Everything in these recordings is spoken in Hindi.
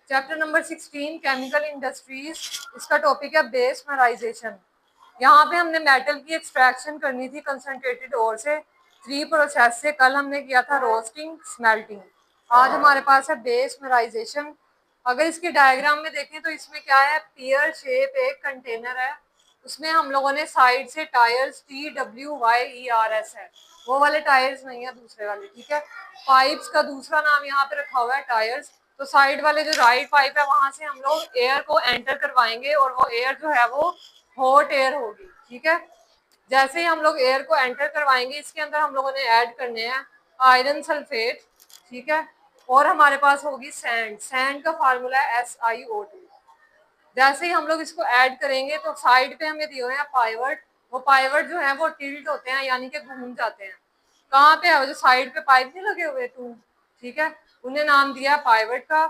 चैप्टर नंबर 16 केमिकल इंडस्ट्रीज, इसका टॉपिक है बेस मेराइजेशन। यहाँ पे हमने मेटल की एक्सट्रैक्शन करनी थी कंसंट्रेटेड ओर से 3 प्रोसेस से। कल हमने किया था रोस्टिंग, स्मेल्टिंग। आज हमारे पास है बेस मेराइजेशन। अगर इसके डायग्राम में देखें तो इसमें क्या है, पियर शेप एक कंटेनर है, उसमें हम लोगों ने साइड से टायर्स TWYERS है, वो वाले टायर्स नहीं है, दूसरे वाले, ठीक है। पाइप्स का दूसरा नाम यहाँ पे रखा हुआ है टायर्स। तो साइड वाले जो राइट पाइप है वहां से हम लोग एयर को एंटर करवाएंगे और वो एयर जो है वो हॉट एयर होगी, ठीक है। जैसे ही हम लोग एयर को एंटर करवाएंगे, इसके अंदर हम लोगों ने ऐड करने हैं आयरन सल्फेट, ठीक है। और हमारे पास होगी सैंड। सैंड का फार्मूला है SiO2। जैसे ही हम लोग इसको ऐड करेंगे तो साइड पे हमें दिए हुए हैं पाइवट। वो पाइवट जो है वो टिल्ट होते हैं, यानी कि घूम जाते हैं। कहाँ पे है, जो साइड पे पाइप नहीं लगे हुए टू, ठीक है, उन्हें नाम दिया पाइवट का।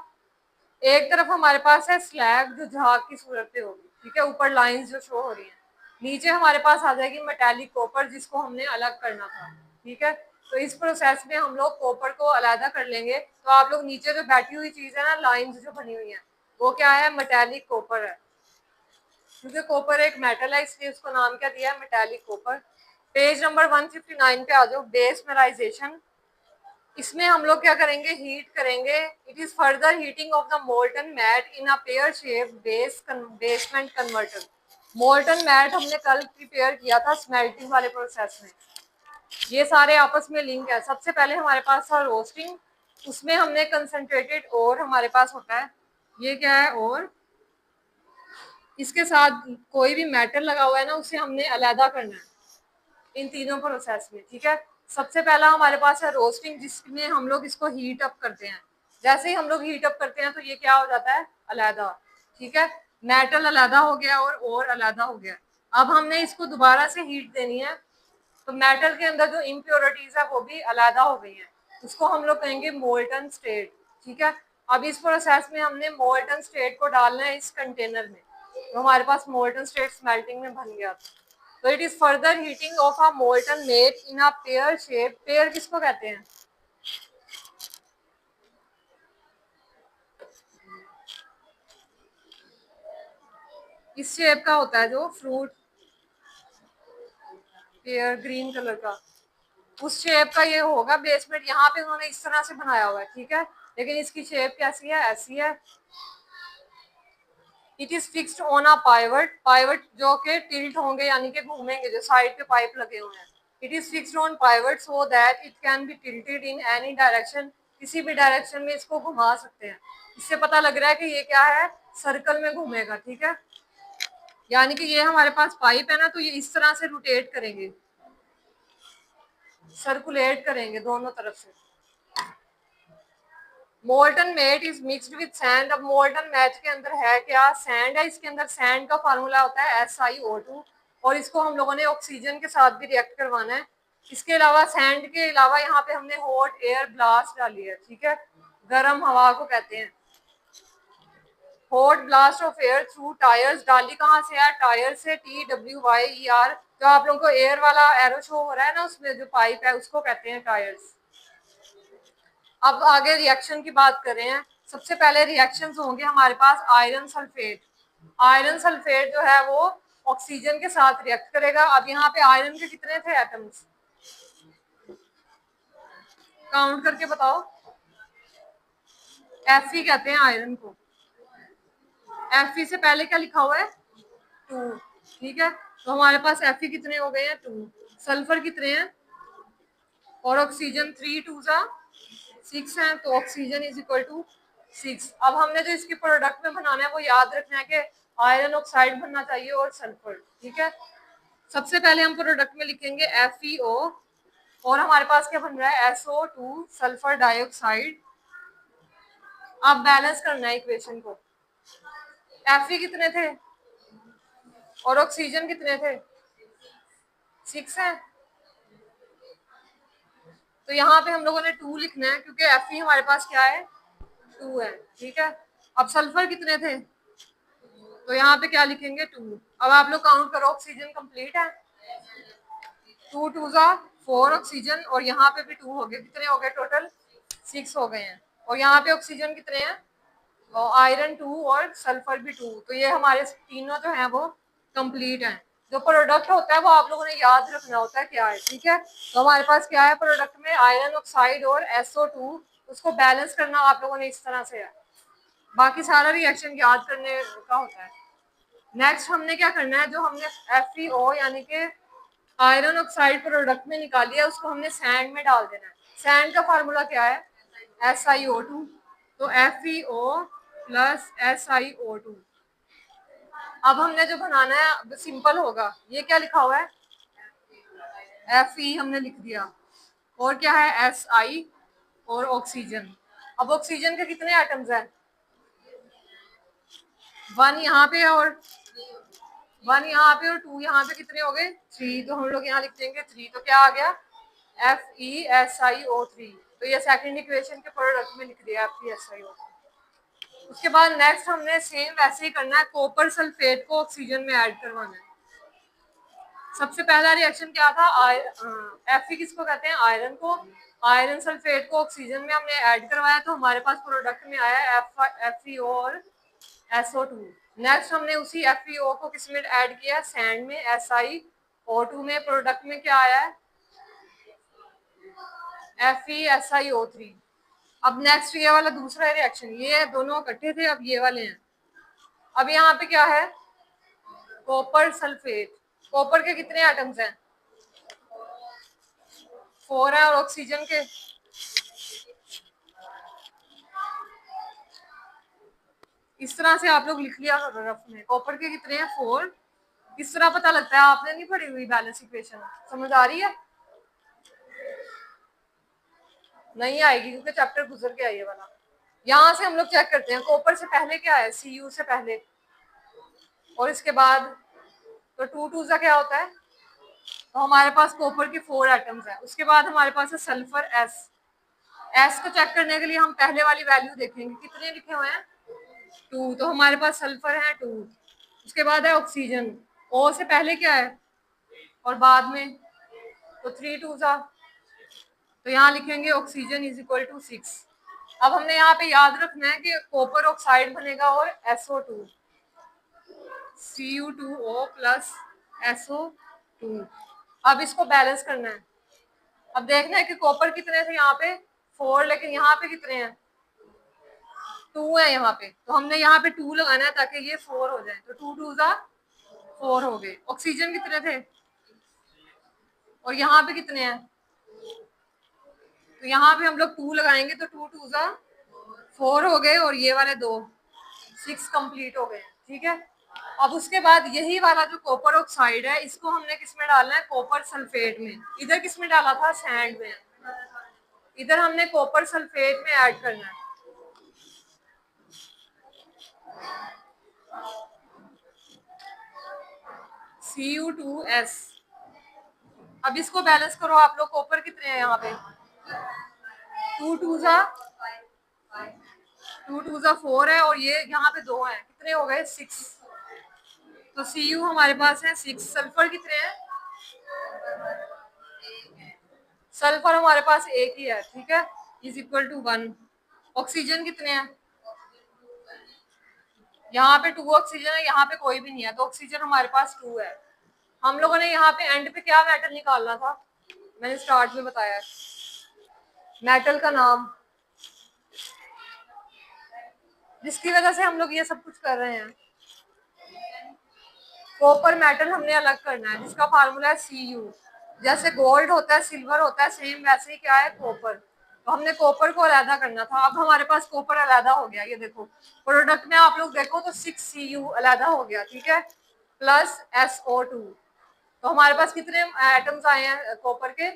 एक तरफ हमारे पास है स्लैग, जो झाग की सूरत पे होगी, ठीक है, ऊपर लाइंस जो शो हो रही हैं। नीचे हमारे पास आ जाएगी मेटालिक कॉपर, जिसको हमने अलग करना था, ठीक है। तो इस प्रोसेस में हम लोग कॉपर को अलहदा कर लेंगे। तो आप लोग नीचे जो बैठी हुई चीज है ना, लाइंस जो बनी हुई है, वो क्या है, मेटालिक कॉपर है। क्योंकि कॉपर एक मेटल है, इसलिए उसको नाम क्या दिया है, मेटालिक कॉपर। पेज नंबर 159 पे आ जाओ, बेस मेराइजेशन। इसमें हम लोग क्या करेंगे, हीट करेंगे। It is further heating of the molten matte in a pear shape Bessemer converter. Molten matte हमने कल प्रिपेयर किया था स्मेल्टिंग वाले प्रोसेस में। ये सारे आपस में लिंक है। सबसे पहले हमारे पास था रोस्टिंग, उसमें हमने कंसंट्रेटेड और हमारे पास होता है, ये क्या है, और इसके साथ कोई भी मेटल लगा हुआ है ना, उसे हमने अलहदा करना है इन तीनों प्रोसेस में, ठीक है। सबसे पहला हमारे पास है रोस्टिंग, जिसमें हम लोग इसको हीट अप करते हैं। जैसे ही हम लोग हीट अप करते हैं तो ये क्या हो जाता है, अलहदा, ठीक है। मेटल अलहदा हो गया और अलहदा हो गया। अब हमने इसको दोबारा से हीट देनी है, तो मेटल के अंदर जो इम्प्योरिटीज है वो भी अलहदा हो गई है। उसको हम लोग कहेंगे मोल्टन स्टेट, ठीक है। अब इस प्रोसेस में हमने मोल्टन स्टेट को डालना है इस कंटेनर में, तो हमारे पास मोल्टन स्टेट स्मेल्टिंग में बन गया। तो it is further heating of a molten matte in a pear shape. Pear किसको कहते हैं, इस शेप का होता है जो फ्रूट, पेयर ग्रीन कलर का, उस शेप का ये होगा बेसमेंट। यहाँ पे उन्होंने इस तरह से बनाया हुआ है, ठीक है, लेकिन इसकी शेप कैसी है, ऐसी है। It is fixed on a pivot. Pivot जो कि टिल्ट होंगे, यानी कि घूमेंगे, जो साइड पे पाइप लगे हुए हैं। It is fixed on pivot so that it can be tilted in any direction. किसी भी डायरेक्शन में इसको घुमा सकते हैं। इससे पता लग रहा है कि ये क्या है, सर्कल में घूमेगा, ठीक है। यानी कि ये हमारे पास पाइप है ना, तो ये इस तरह से रोटेट करेंगे, सर्कुलेट करेंगे दोनों तरफ से। Molten matte is mixed with sand. अब मोल्टन मैट के अंदर है क्या, सैंड है। इसके अंदर सैंड का फार्मूला होता है SiO2, और इसको हम लोगों ने ऑक्सीजन के साथ भी रिएक्ट करवाना है। इसके अलावा सैंड के अलावा यहाँ पे हमने हॉट एयर ब्लास्ट डाली है, ठीक है, गर्म हवा को कहते हैं। Hot blast of air through tyres डाली कहाँ से है, टायर से, TWYER। जो आप लोगों को एयर वाला एरो शो हो रहा है ना, उसमें जो पाइप है उसको कहते हैं टायर्स। अब आगे रिएक्शन की बात कर रहे हैं। सबसे पहले रिएक्शंस होंगे हमारे पास आयरन सल्फेट। आयरन सल्फेट जो है वो ऑक्सीजन के साथ रिएक्ट करेगा। अब यहाँ पे आयरन के कितने थे एटम्स, काउंट करके बताओ। Fe कहते हैं आयरन को। Fe से पहले क्या लिखा हुआ है, 2, ठीक है। तो हमारे पास Fe कितने हो गए हैं, 2। सल्फर कितने हैं, और ऑक्सीजन 3 2 6 है, तो ऑक्सीजन इज इक्वल टू 6। अब हमने जो इसकी प्रोडक्ट में बनाना है वो याद रखना है कि आयरन ऑक्साइड बनना चाहिए और सल्फर, ठीक है। सबसे पहले हम प्रोडक्ट में लिखेंगे FeO, और हमारे पास क्या बन रहा है, SO2 सल्फर डाइऑक्साइड। अब बैलेंस करना है इक्वेशन को। Fe कितने थे और ऑक्सीजन कितने थे, 6 है, तो यहाँ पे हम लोगों ने 2 लिखना है, क्योंकि Fe हमारे पास क्या है, 2 है, ठीक है। अब सल्फर कितने थे, तो यहाँ पे क्या लिखेंगे, 2। अब आप लोग काउंट करो, ऑक्सीजन कंप्लीट है, 2 2 4 ऑक्सीजन, और यहाँ पे भी 2 हो गए। कितने हो गए टोटल, 6 हो गए हैं। और यहाँ पे ऑक्सीजन कितने हैं, और आयरन 2 और सल्फर भी 2। तो ये हमारे तीनों जो हैं वो कंप्लीट हैं। जो प्रोडक्ट होता है वो आप लोगों ने याद रखना होता है क्या है, ठीक है। तो हमारे पास क्या है प्रोडक्ट में, आयरन ऑक्साइड और SO2। उसको बैलेंस करना आप लोगों ने इस तरह से है, बाकी सारा रिएक्शन याद करने का होता है। नेक्स्ट हमने क्या करना है, जो हमने FeO यानी कि आयरन ऑक्साइड प्रोडक्ट में निकाली है उसको हमने सैंड में डाल देना है। सैंड का फार्मूला क्या है, SiO2। तो FeO प्लस SiO2। अब हमने जो बनाना है सिंपल होगा, ये क्या लिखा हुआ है, Fe हमने लिख दिया, और क्या है Si और ऑक्सीजन। अब ऑक्सीजन के कितने एटम्स हैं, 1 यहाँ पे और 1 यहाँ पे और 2 यहाँ पे, कितने हो गए 3। तो हम लोग यहाँ लिख देंगे 3। तो क्या आ गया FeSiO3। तो ये सेकंड इक्वेशन के प्रोडक्ट में लिख दिया FeSiO3। उसके बाद नेक्स्ट हमने सेम वैसे ही करना है, कॉपर सल्फेट को ऑक्सीजन में ऐड करवाना है। सबसे पहला रिएक्शन क्या था, Fe किसको कहते हैं, आयरन को। आयरन सल्फेट को ऑक्सीजन में हमने ऐड करवाया तो हमारे पास प्रोडक्ट में आया FeO और SO2। नेक्स्ट हमने उसी FeO को किस में ऐड किया, सैंड में SiO2 में। प्रोडक्ट में क्या आया है FeSiO3। अब नेक्स्ट ये वाला दूसरा रिएक्शन, ये दोनों इकट्ठे थे, अब ये वाले हैं। अब यहाँ पे क्या है, कॉपर सल्फेट। कॉपर के कितने एटम्स हैं, 4 है, और ऑक्सीजन के इस तरह से आप लोग लिख लिया रफ में, कॉपर के कितने हैं 4। किस तरह पता लगता है, आपने नहीं पढ़ी हुई बैलेंस इक्वेशन, समझ आ रही है, नहीं आएगी क्योंकि चैप्टर गुजर के आई है वाला। यहाँ से हम लोग चेक करते हैं, कॉपर से पहले क्या है, Cu से पहले, और इसके बाद तो 2 2 क्या होता है। तो हमारे पास कॉपर के 4 एटम्स हैं। उसके बाद हमारे पास है सल्फर S को चेक करने के लिए हम पहले वाली वैल्यू देखेंगे, कितने लिखे हुए हैं 2। तो हमारे पास सल्फर है 2। उसके बाद है ऑक्सीजन, O से पहले क्या है और बाद में, तो 3 2 तो यहाँ लिखेंगे ऑक्सीजन इज इक्वल टू 6। अब हमने यहाँ पे याद रखना है कि कॉपर ऑक्साइड बनेगा और SO2, Cu2O प्लस SO2। अब इसको बैलेंस करना है। अब देखना है कि कॉपर कितने थे यहाँ पे 4, लेकिन यहाँ पे कितने हैं 2 है यहाँ पे। तो हमने यहाँ पे 2 लगाना है ताकि ये 4 हो जाए। तो 2 2 4 हो गए। ऑक्सीजन कितने थे और यहाँ पे कितने हैं, तो यहाँ पे हम लोग 2 लगाएंगे तो 2 2 4 हो गए, और ये वाले 2 6 कंप्लीट हो गए, ठीक है। अब उसके बाद यही वाला जो कॉपर ऑक्साइड है इसको हमने किस में डालना है, कॉपर सल्फेट में। इधर किस में डाला था, सैंड में। इधर हमने कॉपर सल्फेट में ऐड करना है। Cu2S। अब इसको बैलेंस करो आप लोग, कॉपर कितने हैं यहाँ पे 2 2 4 है, और ये यहाँ पे 2 हैं, कितने हो गए 6। तो Cu हमारे पास है 6। सल्फर कितने हैं, सल्फर हमारे पास एक ही है, ठीक है, इज इक्वल टू 1। ऑक्सीजन कितने हैं, यहाँ पे 2 ऑक्सीजन है, यहाँ पे कोई भी नहीं है, तो ऑक्सीजन हमारे पास 2 है। हम लोगों ने यहाँ पे एंड पे क्या मेटल निकालना था, मैंने स्टार्ट में बताया है, मेटल का नाम, जिसकी वजह से हम लोग ये सब कुछ कर रहे हैं। कॉपर मेटल हमने अलग करना है जिसका फार्मूला है Cu। जैसे गोल्ड होता है, सिल्वर होता है, सेम वैसे ही क्या है कॉपर। तो हमने कॉपर को अलहदा करना था। अब हमारे पास कॉपर अलहदा हो गया, ये देखो प्रोडक्ट में आप लोग देखो तो 6 Cu अलहदा हो गया, ठीक है, प्लस SO2। तो हमारे पास कितने एटम्स आए हैं कॉपर के,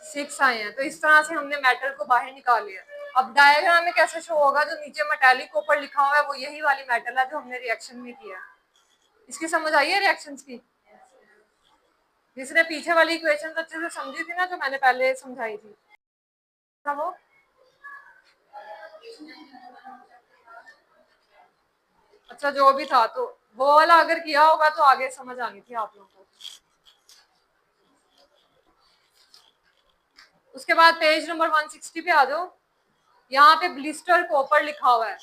6 आए हैं। तो इस तरह से हमने मेटल को बाहर निकाल लिया। अब डायग्राम में कैसे शो होगा, जो नीचे मेटालिक कॉपर लिखा हुआ है वो यही वाली मेटल है जो हमने रिएक्शन में किया। इसकी समझ आई है रिएक्शंस की, जिसने पीछे वाली इक्वेशन अच्छे से समझी थी ना, जो मैंने पहले समझाई थी वो। अच्छा जो भी था, तो वो वाला अगर किया होगा तो आगे समझ आनी थी आप लोगों को। उसके बाद पेज नंबर 160 पे आ जाओ। यहाँ पे ब्लिस्टर कॉपर लिखा हुआ है।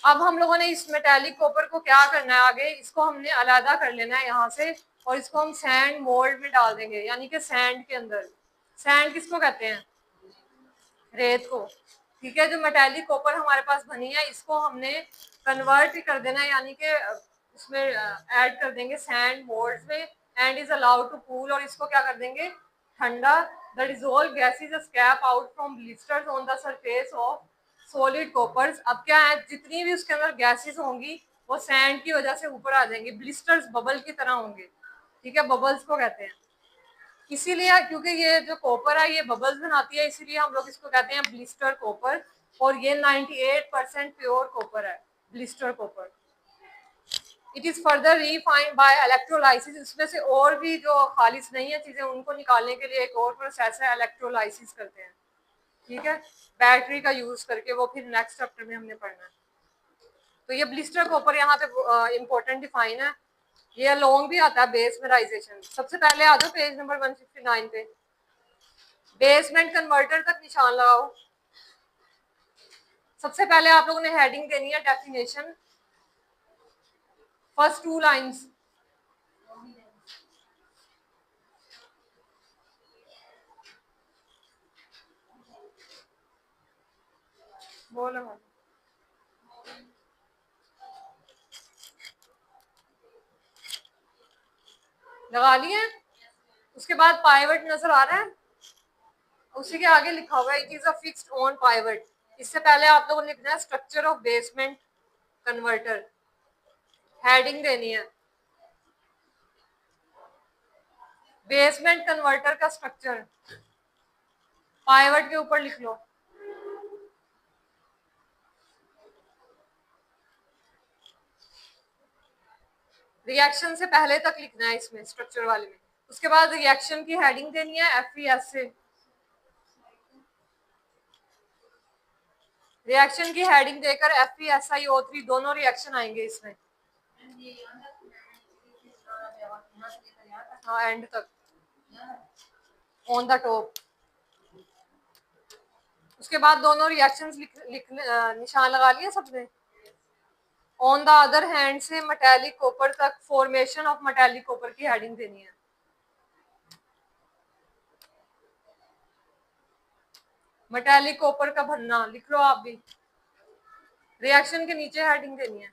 अब हम लोगों ने इस मेटेलिक कॉपर को क्या करना है, आगे इसको हमने अलग कर लेना है यहाँ से, और इसको हम सैंड मोल्ड में डाल देंगे, यानी कि सैंड के अंदर। सैंड किसको कहते हैं? रेत को। ठीक है, जो मेटेलिक कॉपर हमारे पास बनी है इसको हमने कन्वर्ट कर देना है, यानी कि इसमें ऐड कर देंगे सैंड मोल्ड में, and is allowed to cool, और इसको क्या कर देंगे? ठंडा। The dissolve gases escape out from blisters on the surface of solid coppers. अब क्या है, जितनी भी उसके अंदर गैसेस होंगी वो सैंड की वजह से ऊपर आ जाएंगी, ब्लिस्टर्स बबल की तरह होंगे। ठीक है, बबल्स को कहते हैं। इसीलिए क्योंकि ये जो कॉपर है ये बबल्स बनाती है, इसीलिए हम लोग इसको कहते हैं ब्लिस्टर कॉपर, और ये 98% प्योर कॉपर है, blister copper. It is further refined by electrolysis. इसमें से और भी जो खालिस नहीं है चीजें उनको निकालने के लिए एक और प्रोसेस है, इलेक्ट्रोलाइसिस करते हैं। ठीक है, बैटरी का यूज करके, वो फिर नेक्स्ट चैप्टर में हमने पढ़ना है। तो ये ब्लिस्टर कॉपर यहाँ पे इंपॉर्टेंट डिफाइन है। ये अलोंग भी आता है बेस मिनराइजेशन। सबसे पहले आ जाओ पेज नंबर 159 पे, बेसमेंट कन्वर्टर तक निशान लगाओ। सबसे पहले आप लोगों ने हेडिंग देनी है डेफिनेशन, फर्स्ट 2 लाइंस। बोलो, लगा लिए? उसके बाद पाइवट नजर आ रहा है, उसी के आगे लिखा हुआ है it is a fixed on pivot. इससे पहले आप लोगों ने लिखना है structure of basement converter, heading देनी है बेसमेंट कन्वर्टर का स्ट्रक्चर, पाइवट के ऊपर लिख लो। रिएक्शन से पहले तक लिखना है इसमें, स्ट्रक्चर वाले में। उसके बाद रिएक्शन की हेडिंग देनी है FES से। रिएक्शन की हेडिंग देकर FeSiO3 दोनों रिएक्शन आएंगे इसमें, हाँ एंड तक, ऑन द टॉप। उसके बाद दोनों रिएक्शंस निशान लगा लिए सबने। ऑन द अदर हैंड से मेटेलिक कॉपर तक, फॉर्मेशन ऑफ मेटेलिक कॉपर की हेडिंग देनी है। मेटेलिक कॉपर का बनना लिख लो आप भी, रिएक्शन के नीचे हेडिंग देनी है।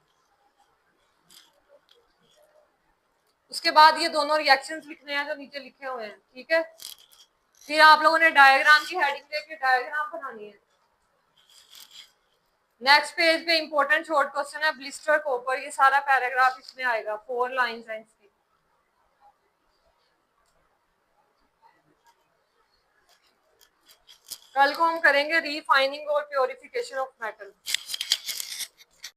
उसके बाद ये दोनों रिएक्शंस लिखने हैं जो नीचे लिखे हुए हैं। ठीक है, फिर आप लोगों ने डायग्राम की हेडिंग देके डायग्राम बनानी है। नेक्स्ट पेज पे इंपॉर्टेंट शॉर्ट क्वेश्चन है ब्लिस्टर कॉपर, ये सारा पैराग्राफ इसमें आएगा, 4 लाइंस हैं इसकी। कल को हम करेंगे रीफाइनिंग और प्योरिफिकेशन ऑफ मेटल।